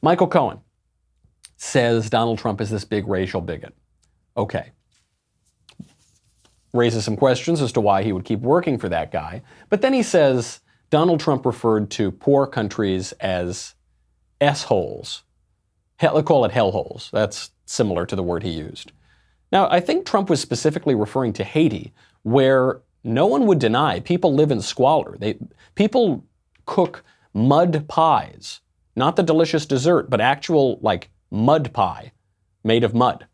Michael Cohen says Donald Trump is this big racial bigot. Okay. Raises some questions as to why he would keep working for that guy. But then he says Donald Trump referred to poor countries as S-holes. They call it hellholes. That's similar to the word he used. Now, I think Trump was specifically referring to Haiti, where no one would deny people live in squalor. People cook mud pies, not the delicious dessert, but actual, like, mud pie made of mud.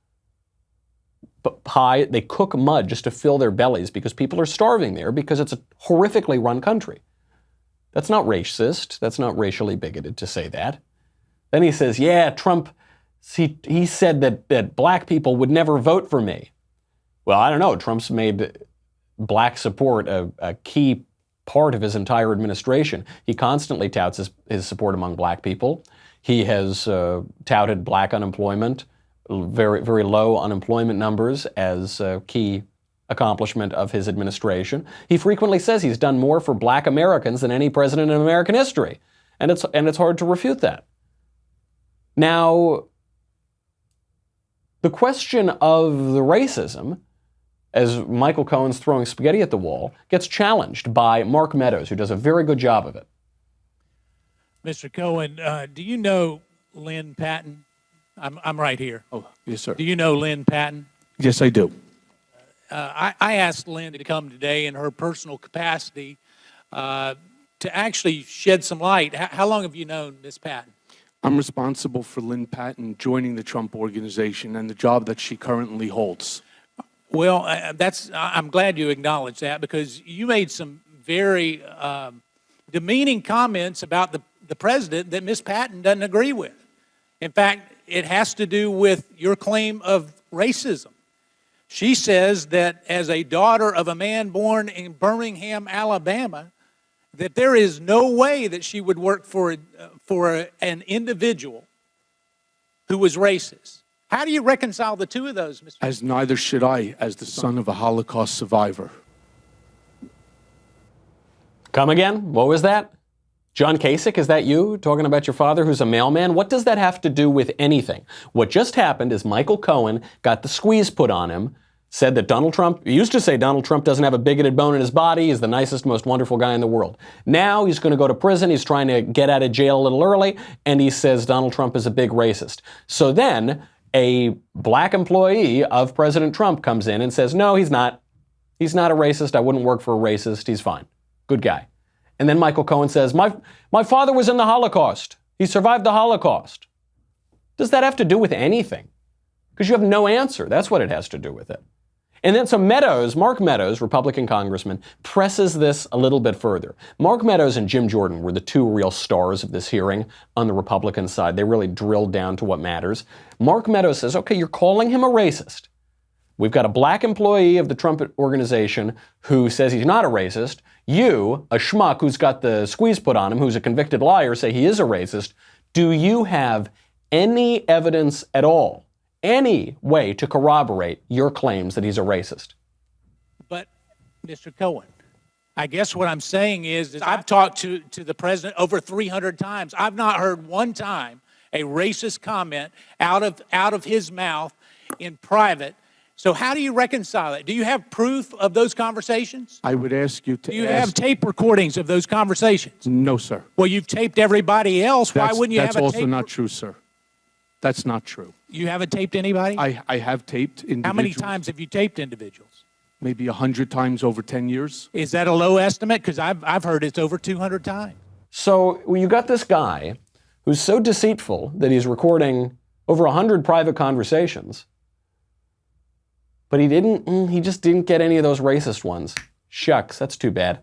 Pie, they cook mud just to fill their bellies because people are starving there because it's a horrifically run country. That's not racist. That's not racially bigoted to say that. Then he says, yeah, Trump, he said that black people would never vote for me. Well, I don't know. Trump's made black support a key part of his entire administration. He constantly touts his support among black people. He has touted black unemployment, very, very low unemployment numbers as a key accomplishment of his administration. He frequently says he's done more for black Americans than any president in American history. And it's hard to refute that. Now, the question of the racism, as Michael Cohen's throwing spaghetti at the wall, gets challenged by Mark Meadows, who does a very good job of it. Mr. Cohen, do you know Lynn Patton? I'm right here. Oh, yes, sir. Do you know Lynn Patton? Yes, I do. I asked Lynn to come today in her personal capacity to actually shed some light. How long have you known Ms. Patton? I'm responsible for Lynn Patton joining the Trump Organization and the job that she currently holds. Well, I'm glad you acknowledged that, because you made some very demeaning comments about the president that Ms. Patton doesn't agree with. In fact, it has to do with your claim of racism. She says that as a daughter of a man born in Birmingham, Alabama, that there is no way that she would work for an individual who was racist. How do you reconcile the two of those, Mr. As neither should I, as the son of a Holocaust survivor. Come again? What was that? John Kasich, is that you talking about your father who's a mailman? What does that have to do with anything? What just happened is Michael Cohen got the squeeze put on him, said that Donald Trump, he used to say Donald Trump doesn't have a bigoted bone in his body, he's the nicest, most wonderful guy in the world. Now he's going to go to prison, he's trying to get out of jail a little early, and he says Donald Trump is a big racist. So then a black employee of President Trump comes in and says, no, he's not. He's not a racist. I wouldn't work for a racist. He's fine. Good guy. And then Michael Cohen says, my father was in the Holocaust. He survived the Holocaust. Does that have to do with anything? Because you have no answer. That's what it has to do with it. And then so Mark Meadows, Republican congressman, presses this a little bit further. Mark Meadows and Jim Jordan were the two real stars of this hearing on the Republican side. They really drilled down to what matters. Mark Meadows says, okay, you're calling him a racist. We've got a black employee of the Trump Organization who says he's not a racist. You, a schmuck who's got the squeeze put on him, who's a convicted liar, say he is a racist. Do you have any evidence at all, any way to corroborate your claims that he's a racist? But, Mr. Cohen, I guess what I'm saying is I've talked to the president over 300 times. I've not heard one time a racist comment out of his mouth in private. So how do you reconcile it? Do you have proof of those conversations? I would ask you to Do you have tape recordings of those conversations? No, sir. Well, you've taped everybody else. Why wouldn't you have a tape? That's also not true, sir. That's not true. You haven't taped anybody? I have taped individuals. How many times have you taped individuals? Maybe 100 times over 10 years. Is that a low estimate? Because I've heard it's over 200 times. So you got this guy who's so deceitful that he's recording over 100 private conversations, but he just didn't get any of those racist ones. Shucks, that's too bad.